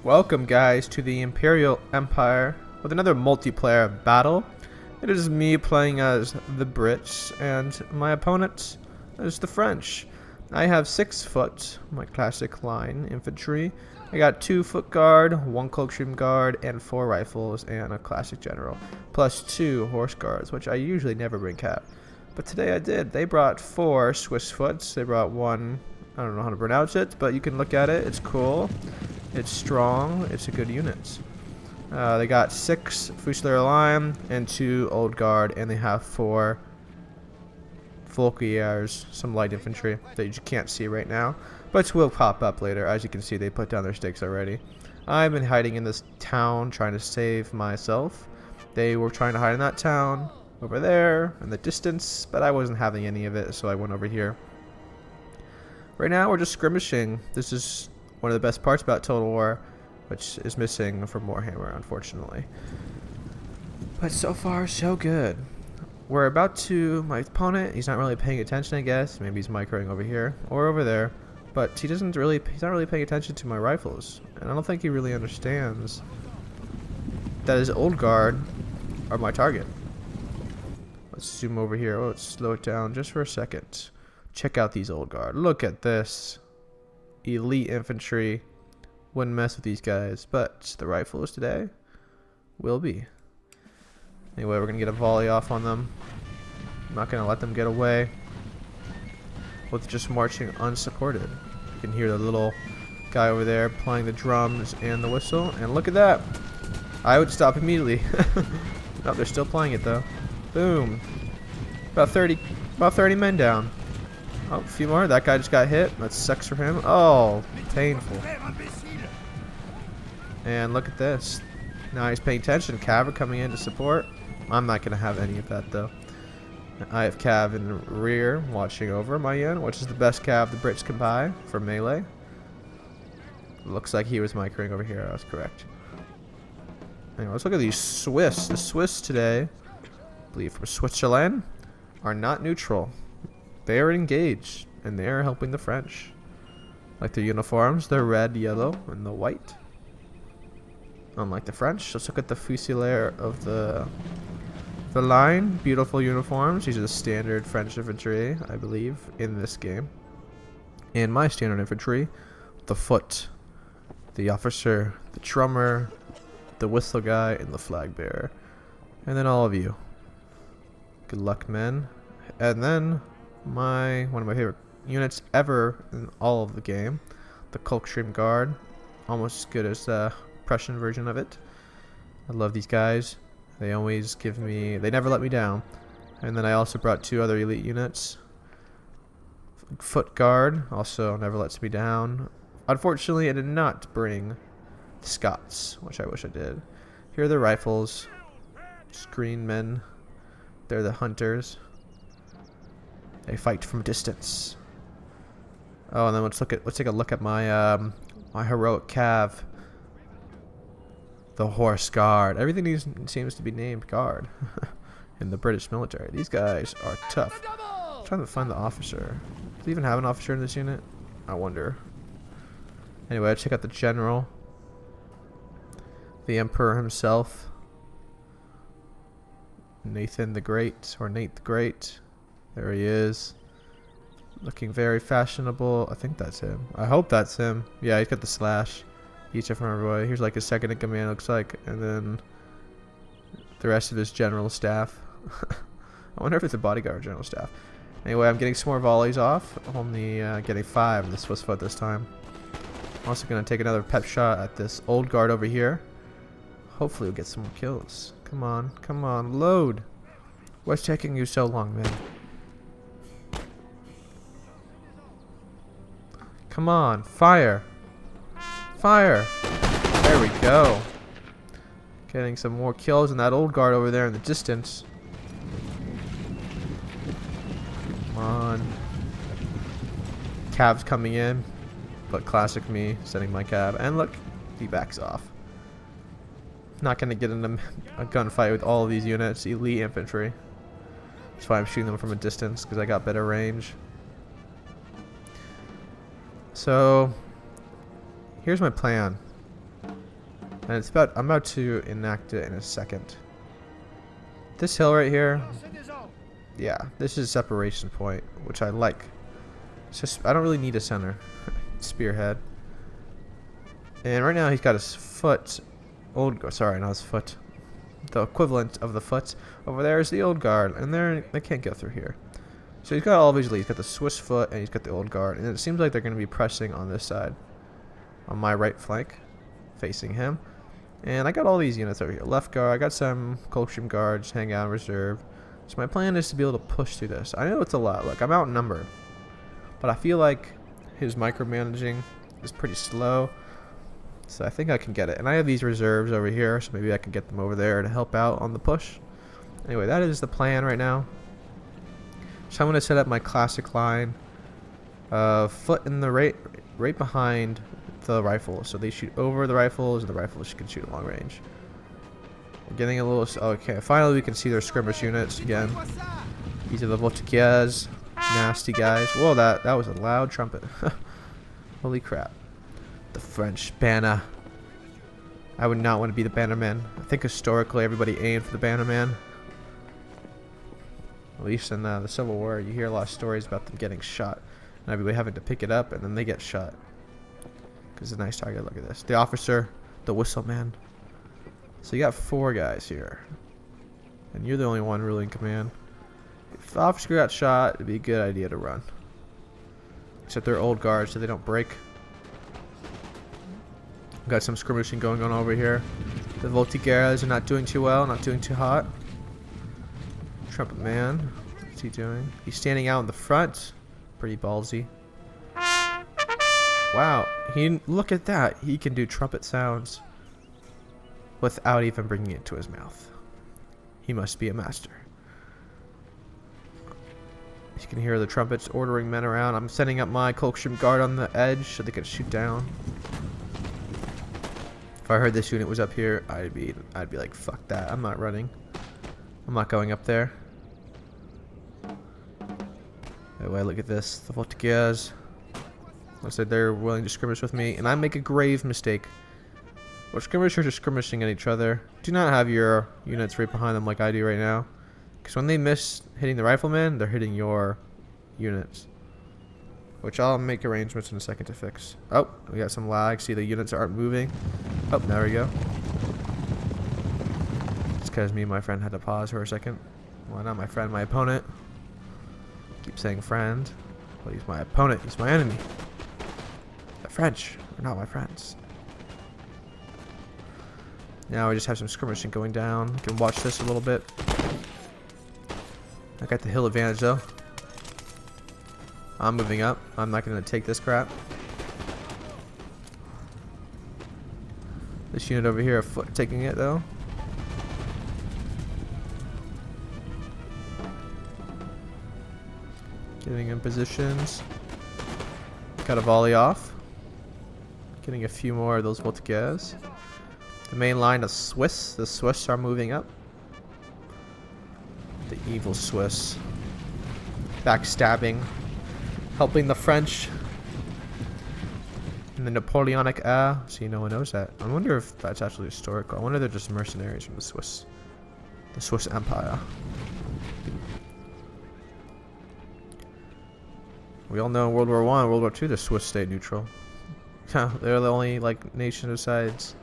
Welcome guys to the Imperial Empire with another multiplayer battle. It is me playing as the Brits and my opponent is the French. I have 6 foot, my classic line infantry. I got 2 foot guard, 1 cloakstream guard, and 4 rifles and a classic general, plus 2 horse guards, which I usually never bring cap. But today I did. They brought 4 Swiss foots. They brought 1, I don't know how to pronounce it, but you can look at it. It's cool. It's strong. It's a good unit. They got 6 Fusilier Line and 2 Old Guard, and they have 4 Volkiers, some light infantry that you can't see right now, but will pop up later. As you can see, they put down their stakes already. I've been hiding in this town trying to save myself. They were trying to hide in that town over there in the distance, but I wasn't having any of it, so I went over here. Right now, we're just skirmishing. This is one of the best parts about Total War, which is missing from Warhammer, unfortunately. But so far, so good. We're about to, my opponent, he's not really paying attention, I guess. Maybe he's microing over here or over there. But he's not really paying attention to my rifles. And I don't think he really understands that his Old Guard are my target. Let's zoom over here. Oh, let's slow it down just for a second. Check out these Old Guard. Look at this. Elite infantry. Wouldn't mess with these guys, but the rifles today will be. Anyway, we're gonna get a volley off on them. I'm not gonna let them get away with just marching unsupported. You can hear the little guy over there playing the drums and the whistle, and look at that. I would stop immediately. Oh, they're still playing it though. Boom. About 30 men down. Oh, a few more. That guy just got hit. That sucks for him. Oh, painful. And look at this. Now he's paying attention. Cav are coming in to support. I'm not going to have any of that, though. I have Cav in the rear watching over my unit, which is the best Cav the Brits can buy for melee. Looks like he was microing over here. I was correct. Anyway, let's look at these Swiss. The Swiss today, I believe from Switzerland, are not neutral. They are engaged, and they are helping the French. Like their uniforms, they're red, yellow, and the white. Unlike the French, let's look at the Fusilier of the line. Beautiful uniforms. These are the standard French infantry, I believe, in this game. And my standard infantry, the foot, the officer, the drummer, the whistle guy, and the flag bearer. And then all of you. Good luck, men. And then one of my favorite units ever in all of the game, the Cloakstream Guard, almost as good as the Prussian version of it. I love these guys. They always give me, they never let me down. And then I also brought 2 other elite units. Foot Guard also never lets me down. Unfortunately, I did not bring the Scots, which I wish I did. Here are the rifles. Screen men. They're the hunters. They fight from a distance. Oh, and then let's take a look at my my heroic Cav. The Horse Guard. Everything seems to be named Guard in the British military. These guys are tough. I'm trying to find the officer. Do they even have an officer in this unit? I wonder. Anyway, I check out the general. The Emperor himself. Nathan the Great, or Nate the Great. There he is. Looking very fashionable. I think that's him. I hope that's him. Yeah, he's got the slash. Each of them everybody. Here's like his second in command, looks like. And then the rest of his general staff. I wonder if it's a bodyguard or general staff. Anyway, I'm getting some more volleys off. Only getting 5 in the Swiss foot this time. I'm also going to take another pep shot at this Old Guard over here. Hopefully we'll get some more kills. Come on, come on, load. What's taking you so long, man? Come on, fire. Fire. There we go. Getting some more kills in that Old Guard over there in the distance. Come on. Cav's coming in. But classic me sending my Cav. And look, he backs off. Not going to get in a gunfight with all of these units. Elite infantry. That's why I'm shooting them from a distance, because I got better range. So, here's my plan. And I'm about to enact it in a second. This hill right here, yeah, this is a separation point, which I like. It's just, I don't really need a center. Spearhead. And right now he's got his foot, sorry, not his foot. The equivalent of the foot over there is the old guard, and they can't get through here. So he's got all of his leads. He's got the Swiss foot, and he's got the old guard, and it seems like they're going to be pressing on this side, on my right flank, facing him. And I got all these units over here. Left guard, I got some Colchium guards hanging out in reserve. So my plan is to be able to push through this. I know it's a lot. Look, I'm outnumbered, but I feel like his micromanaging is pretty slow. So I think I can get it. And I have these reserves over here, so maybe I can get them over there to help out on the push. Anyway, that is the plan right now. So I'm going to set up my classic line. Foot in the right behind the rifle. So they shoot over the rifles, and the rifles can shoot long range. We're getting a little... Okay, finally we can see their skirmish units again. These are the Voltigiers. Nasty guys. Whoa, that was a loud trumpet. Holy crap. The French banner. I would not want to be the bannerman. I think historically everybody aimed for the bannerman. At least in the Civil War, you hear a lot of stories about them getting shot. And everybody having to pick it up, and then they get shot. Because it's a nice target. Look at this. The officer, the whistle man. So you got 4 guys here. And you're the only one really in command. If the officer got shot, it'd be a good idea to run. Except they're old guards, so they don't break. Got some skirmishing going on over here. The Voltigieres are not doing too well, not doing too hot. Trumpet man, what's he doing? He's standing out in the front. Pretty ballsy. Wow, look at that. He can do trumpet sounds without even bringing it to his mouth. He must be a master. You can hear the trumpets ordering men around. I'm setting up my Colchium guard on the edge so they can shoot down. If I heard this unit was up here, I'd be like, fuck that. I'm not running. I'm not going up there. Anyway, look at this. The Voltigiers. I said they're willing to skirmish with me, and I make a grave mistake. Well, skirmishers are skirmishing at each other. Do not have your units right behind them like I do right now. Because when they miss hitting the riflemen, they're hitting your units. Which I'll make arrangements in a second to fix. Oh, we got some lag. See, the units aren't moving. Oh, there we go. It's because me and my friend had to pause for a second. Well, not my friend, my opponent. Keep saying friend. But he's my opponent. He's my enemy. The French are not my friends. Now we just have some skirmishing going down. You can watch this a little bit. I got the hill advantage though. I'm moving up. I'm not going to take this crap. This unit over here, taking it though. Getting in positions. Got a volley off. Getting a few more of those Voltigiers. The main line of Swiss. The Swiss are moving up. The evil Swiss. Backstabbing. Helping the French in the Napoleonic era. See, no one knows that. I wonder if that's actually historical. I wonder if they're just mercenaries from the Swiss Empire. We all know in World War I, World War II, the Swiss stayed neutral. They're the only nation besides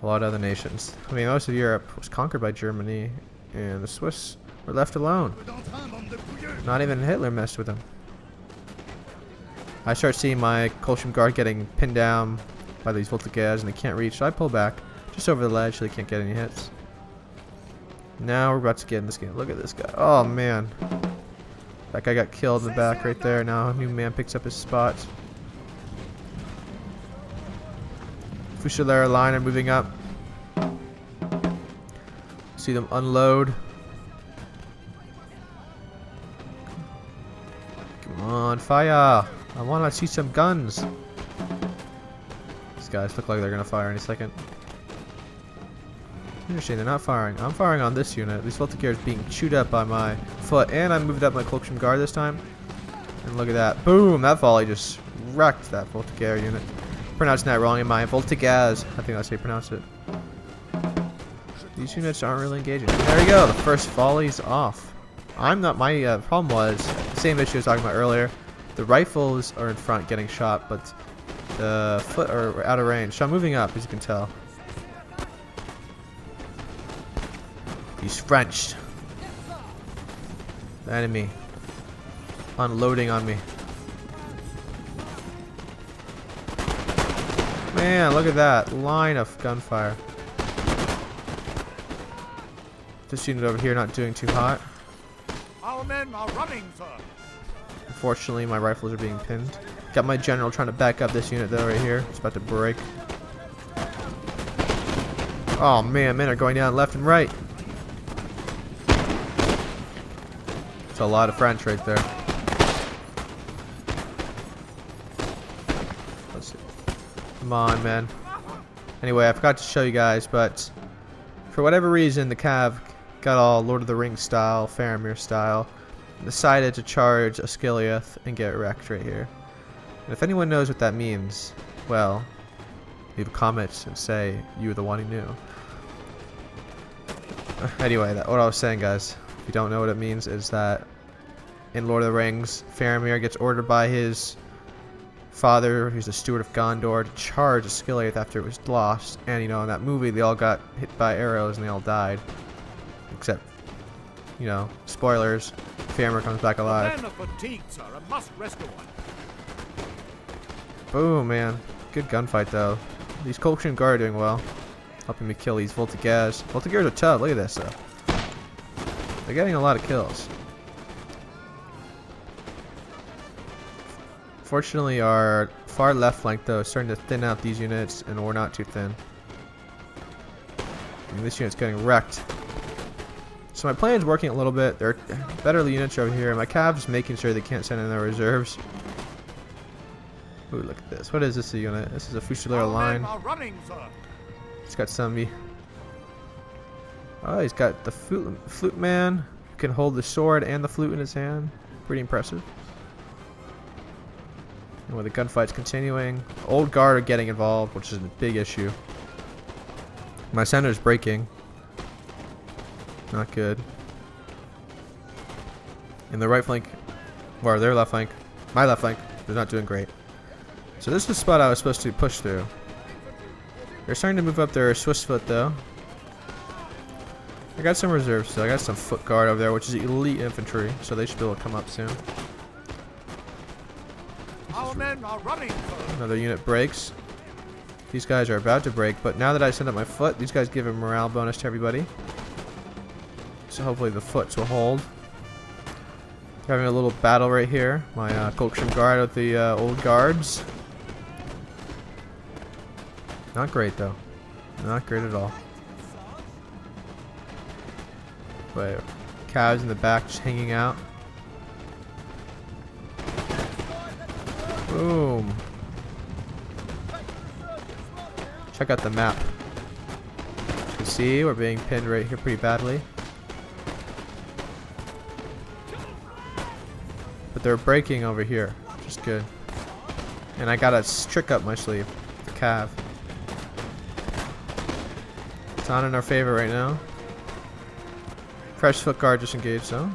a lot of other nations. I mean, most of Europe was conquered by Germany, and the Swiss were left alone. Not even Hitler messed with them. I start seeing my Colchium guard getting pinned down by these Voltigiers, and they can't reach, so I pull back just over the ledge so they can't get any hits. Now we're about to get in this game. Look at this guy. Oh man. That guy got killed in the back right there. Now a new man picks up his spot. Fusilier line are moving up. See them unload. Come on, fire! I want to see some guns. These guys look like they're gonna fire any second. Interesting, they're not firing. I'm firing on this unit. These Voltigiers being chewed up by my foot, and I moved up my Colchium guard this time. And look at that. Boom! That volley just wrecked that Voltigier unit. pronouncing that wrong in my Voltigaz. I think that's how you pronounce it. These units aren't really engaging. There we go. The first volley's off. I'm not. My problem was the same issue I was talking about earlier. The rifles are in front getting shot, but the foot are out of range. So I'm moving up, as you can tell. He's French. The enemy unloading on me. Man, look at that line of gunfire. This unit over here not doing too hot. Our men are running, sir. Unfortunately, my rifles are being pinned. Got my general trying to back up this unit though right here. It's about to break. Oh man, men are going down left and right. It's a lot of French right there. Let's see. Come on, man. Anyway, I forgot to show you guys, but for whatever reason, the Cav got all Lord of the Rings style, Faramir style, and decided to charge Asciliath and get wrecked right here. And if anyone knows what that means, well, leave a comment and say you were the one who knew. Anyway, what I was saying, guys, if you don't know what it means, is that in Lord of the Rings, Faramir gets ordered by his father, who's the steward of Gondor, to charge Asciliath after it was lost. And, you know, in that movie, they all got hit by arrows and they all died. Except, you know, spoilers, Faramir comes back alive. Men are fatigued, sir, and must rest a while. Boom, man. Good gunfight, though. These Colchian Guard are doing well. Helping me kill these Voltigaz. Voltigaz are tough. Look at this, though. They're getting a lot of kills. Fortunately, our far left flank, though, is starting to thin out these units, and we're not too thin. And this unit's getting wrecked. So my plan's working a little bit. There are better units over here. My Cav's making sure they can't send in their reserves. Ooh, look at this. What is this unit? This is a Fusilier line. He's got some. Oh, he's got the flute man who can hold the sword and the flute in his hand. Pretty impressive. And with the gunfight's continuing, Old Guard are getting involved, which is a big issue. My center's breaking. Not good. And the right flank, or their left flank, my left flank, they're not doing great. So this is the spot I was supposed to push through. They're starting to move up their Swiss foot though. I got some reserves, so I got some foot guard over there, which is elite infantry, so they should be able to come up soon. Our men are running. Another unit breaks. These guys are about to break, but now that I send up my foot, these guys give a morale bonus to everybody. So hopefully the foots will hold. Having a little battle right here. My Colchian Guard with the Old Guards. Not great though. Not great at all. Wait, Cavs in the back just hanging out. Boom. Check out the map. You can see we're being pinned right here pretty badly. But they're breaking over here, which is good. And I got a trick up my sleeve. The Cav. It's not in our favor right now. Fresh foot guard just engaged though.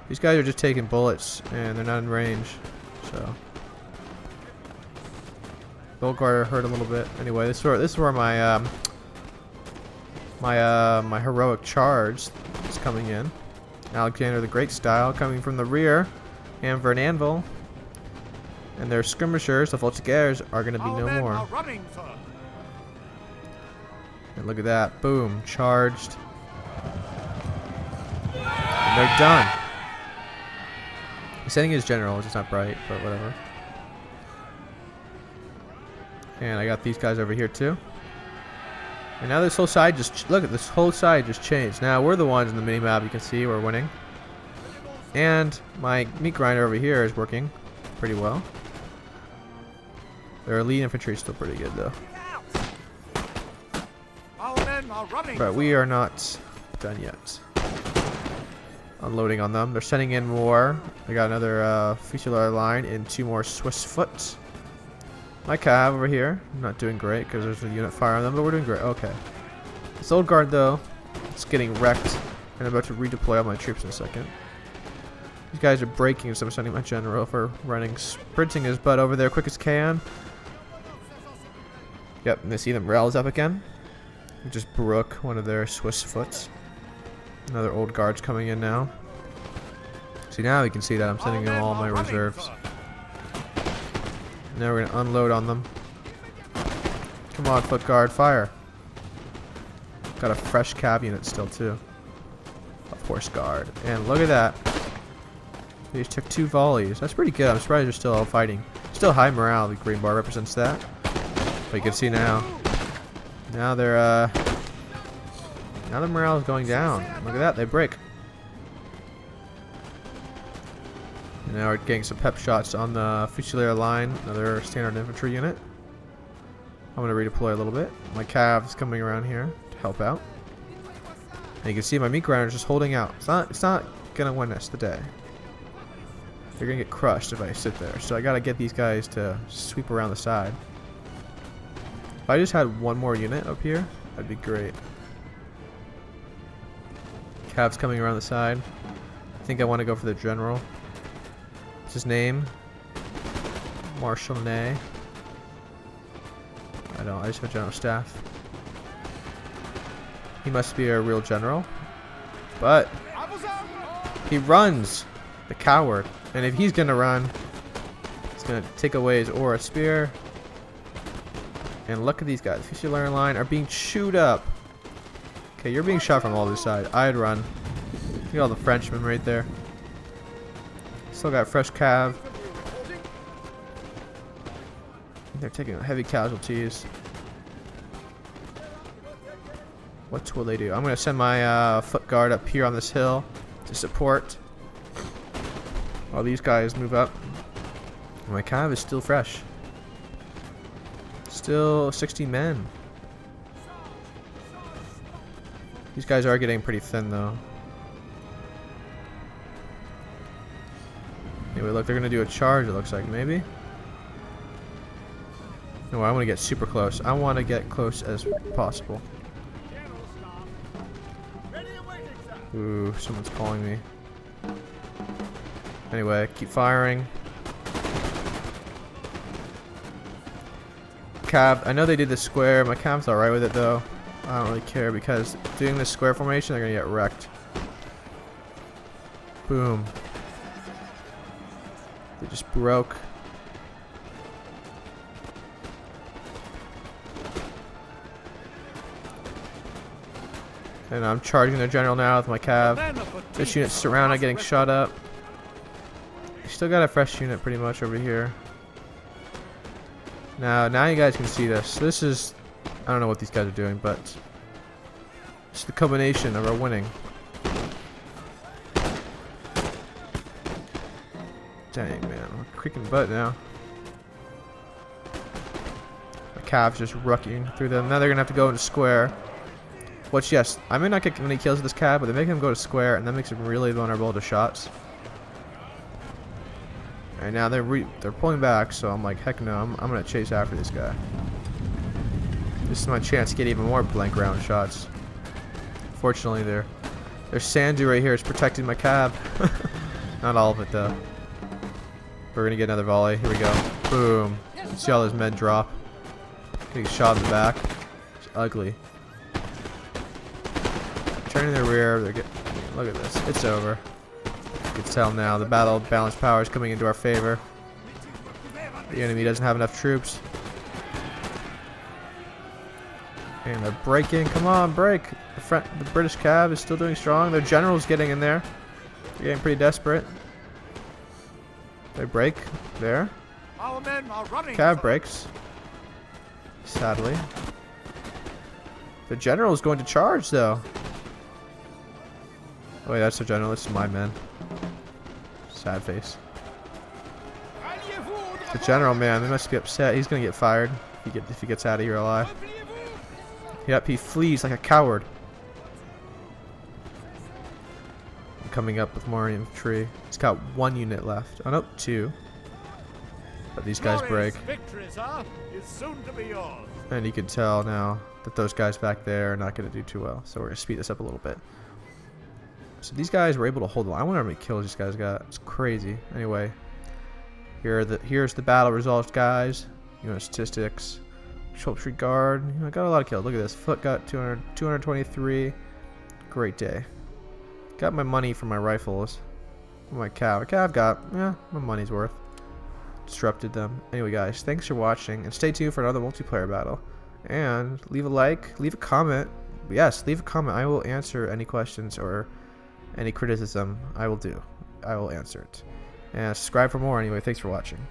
These guys are just taking bullets and they're not in range. So Old Guard are hurt a little bit. Anyway, this is where my my heroic charge is coming in. Alexander the Great style coming from the rear, and Vernanville and their skirmishers, the Voltigeurs, are going to be no more. And look at that, boom, charged. And they're done. He's sending his general, which is not bright, but whatever. And I got these guys over here too. And now this whole side just, look at this whole side just changed. Now we're the ones in the mini map, you can see we're winning. And my meat grinder over here is working pretty well. Their elite infantry is still pretty good though. But we are not done yet. Unloading on them. They're sending in more. I got another Fusilier line and 2 more Swiss foot. My cav over here, not doing great because there's a unit fire on them, but we're doing great. Okay. This old guard though, it's getting wrecked, and I'm about to redeploy all my troops in a second. These guys are breaking, so I'm sending my general for sprinting his butt over there quick as can. Yep, and they see the morale is up again. We just broke one of their Swiss foots. Another old guard's coming in now. See, now you can see that I'm sending in all my reserves. Now we're gonna unload on them. Come on, foot guard, fire. Got a fresh cav unit still too. Of course, guard. And look at that. They just took 2 volleys. That's pretty good. I'm surprised they're still all fighting. Still high morale. The green bar represents that. But you can see now. Now they're now the morale is going down. Look at that. They break. And now we're getting some pep shots on the Fusilier line. Another standard infantry unit. I'm going to redeploy a little bit. My cav's coming around here to help out. And you can see my meat grinders just holding out. It's not going to win us the day. They're going to get crushed if I sit there. So I got to get these guys to sweep around the side. If I just had one more unit up here, that'd be great. Cav's coming around the side. I think I want to go for the general. What's his name? Marshal Ney. I don't. I just have general staff. He must be a real general. But he runs. The coward. And if he's gonna run, he's gonna take away his aura spear. And look at these guys. Fusilier line are being chewed up. Okay, you're being shot from all this side. I'd run. Look at all the Frenchmen right there. Still got fresh cav. They're taking heavy casualties. What will they do? I'm gonna send my foot guard up here on this hill to support. While these guys move up. My cav is still fresh. Still 60 men. These guys are getting pretty thin though. Anyway, look, they're gonna do a charge, it looks like, maybe. No, I want to get super close. I want to get close as possible. Ooh, someone's calling me. Anyway, keep firing. Cav, I know they did the square. My cav's alright with it though. I don't really care because doing this square formation, they're gonna get wrecked. Boom. They just broke. And I'm charging their general now with my cav. This unit's surrounded, getting shot up. Still got a fresh unit pretty much over here. Now you guys can see this. This is, I don't know what these guys are doing, but it's the combination of our winning. Dang man, I'm creaking butt now. My cav's just rucking through them. Now they're gonna have to go into square. Which, yes, I may not get many kills with this cav, but they make him go to square, and that makes him really vulnerable to shots. And now they're pulling back, so I'm like, heck no, I'm gonna chase after this guy. This is my chance to get even more blank round shots. Fortunately, their Sandu right here is protecting my cav. Not all of it though. We're gonna get another volley. Here we go. Boom. See all those men drop. Getting shot in the back. It's ugly. Turning their rear. They're getting. Look at this. It's over. You can tell now the battle of balanced power is coming into our favor. The enemy doesn't have enough troops. And they're breaking. Come on, break. The British cav is still doing strong. Their general's getting in there. They're getting pretty desperate. They break. There. Our men are running. Cav breaks. Sadly. The general is going to charge, though. Oh, wait, that's the general. This is my men. Sad face. The general, man, they must be upset. He's gonna get fired if he gets out of here alive. Yep, he flees like a coward. I'm coming up with more infantry. He's got 1 unit left. Oh, no, 2. But these guys break. Glorious victory, sir, is soon to be yours. And you can tell now that those guys back there are not going to do too well. So we're going to speed this up a little bit. So these guys were able to hold on. I wonder how many kills these guys got. It's crazy. Anyway, here's the battle results, guys. You know, statistics. Shropshire Guard. You know, got a lot of kills. Look at this. Foot got 200, 223. Great day. Got my money for my rifles. My cav. Cav got, yeah, my money's worth. Disrupted them. Anyway, guys, thanks for watching, and stay tuned for another multiplayer battle. And leave a like, leave a comment. Yes, leave a comment. I will answer any questions or any criticism. I will answer it. And subscribe for more. Anyway, thanks for watching.